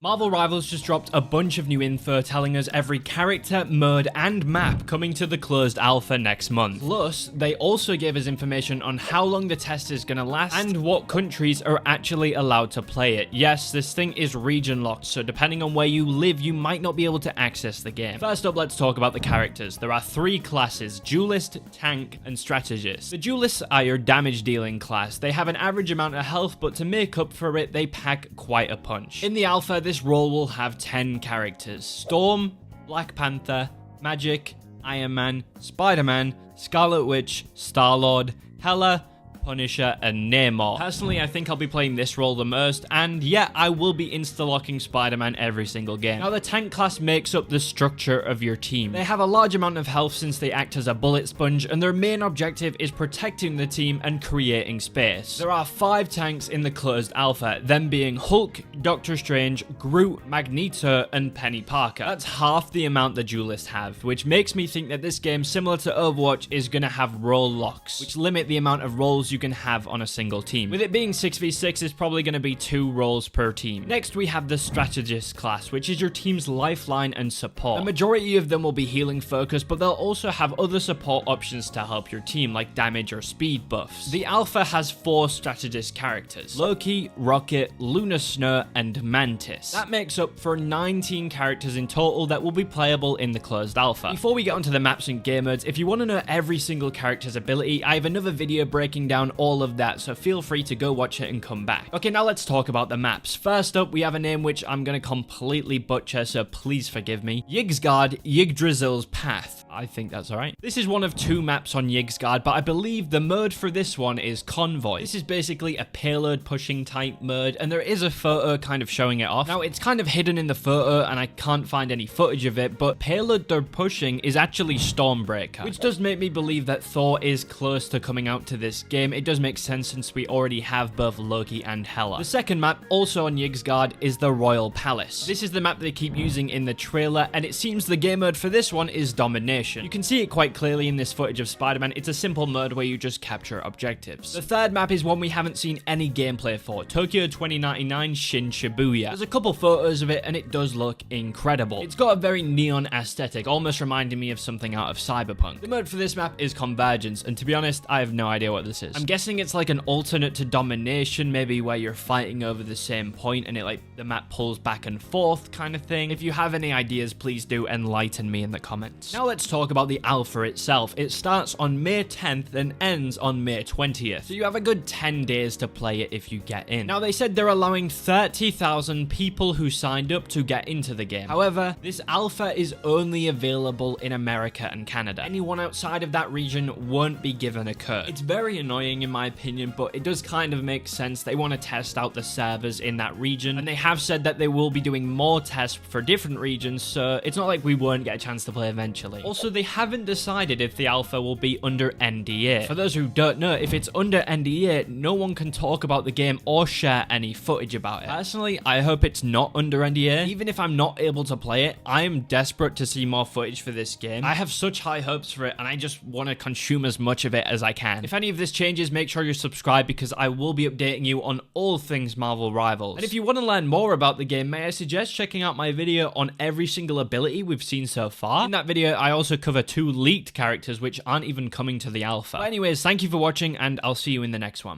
Marvel Rivals just dropped a bunch of new info telling us every character, mode, and map coming to the closed alpha next month. Plus, they also gave us information on how long the test is gonna last and what countries are actually allowed to play it. Yes, this thing is region locked, so depending on where you live, you might not be able to access the game. First up, let's talk about the characters. There are three classes: Duelist, Tank, and Strategist. The Duelists are your damage dealing class. They have an average amount of health, but to make up for it, they pack quite a punch. In the alpha, this role will have 10 characters: Storm, Black Panther, Magic, Iron Man, Spider-Man, Scarlet Witch, Star-Lord, Hela, Punisher, and Namor. Personally, I think I'll be playing this role the most, and yeah, I will be insta-locking Spider-Man every single game. Now, the tank class makes up the structure of your team. They have a large amount of health since they act as a bullet sponge, and their main objective is protecting the team and creating space. There are 5 tanks in the closed alpha, them being Hulk, Doctor Strange, Groot, Magneto, and Penny Parker. That's half the amount the Duelists have, which makes me think that this game, similar to Overwatch, is gonna have role locks, which limit the amount of roles you can have on a single team. With it being 6v6, it's probably going to be 2 roles per team. Next, we have the Strategist class, which is your team's lifeline and support. The majority of them will be healing focused, but they'll also have other support options to help your team, like damage or speed buffs. The alpha has 4 Strategist characters: Loki, Rocket, Luna Snow, and Mantis. That makes up for 19 characters in total that will be playable in the closed alpha. Before we get onto the maps and game modes, if you want to know every single character's ability, I have another video breaking down all of that, so feel free to go watch it and come back. Okay, now let's talk about the maps. First up, we have a name which I'm gonna completely butcher, so please forgive me. Yggdrasil Yggdrasil's Path. I think that's alright. This is one of 2 maps on Yggdrasil, but I believe the mode for this one is Convoy. This is basically a payload pushing type mode, and there is a photo kind of showing it off. Now, it's kind of hidden in the photo, and I can't find any footage of it, but payload they're pushing is actually Stormbreaker, which does make me believe that Thor is close to coming out to this game. It does make sense since we already have both Loki and Hela. The second map, also on Yggdrasil, is the Royal Palace. This is the map they keep using in the trailer, and it seems the game mode for this one is Domination. You can see it quite clearly in this footage of Spider-Man. It's a simple mode where you just capture objectives. The third map is one we haven't seen any gameplay for: Tokyo 2099 Shin Shibuya. There's a couple photos of it, and it does look incredible. It's got a very neon aesthetic, almost reminding me of something out of Cyberpunk. The mode for this map is Convergence, and to be honest, I have no idea what this is. I'm guessing it's like an alternate to Domination, maybe where you're fighting over the same point and the map pulls back and forth kind of thing. If you have any ideas, please do enlighten me in the comments. Now let's talk about the alpha itself. It starts on May 10th and ends on May 20th, so you have a good 10 days to play it if you get in. Now, they said they're allowing 30,000 people who signed up to get into the game. However, this alpha is only available in America and Canada. Anyone outside of that region won't be given a code. It's very annoying in my opinion, but it does kind of make sense. They want to test out the servers in that region, and they have said that they will be doing more tests for different regions, so it's not like we won't get a chance to play eventually. Also, they haven't decided if the alpha will be under NDA. For those who don't know, if it's under NDA, no one can talk about the game or share any footage about it. Personally, I hope it's not under NDA. Even if I'm not able to play it, I am desperate to see more footage for this game. I have such high hopes for it, and I just want to consume as much of it as I can. If any of this changes, make sure you're subscribed, because I will be updating you on all things Marvel Rivals. And if you want to learn more about the game, may I suggest checking out my video on every single ability we've seen so far. In that video, I also cover 2 leaked characters which aren't even coming to the alpha. But anyways, thank you for watching, and I'll see you in the next one.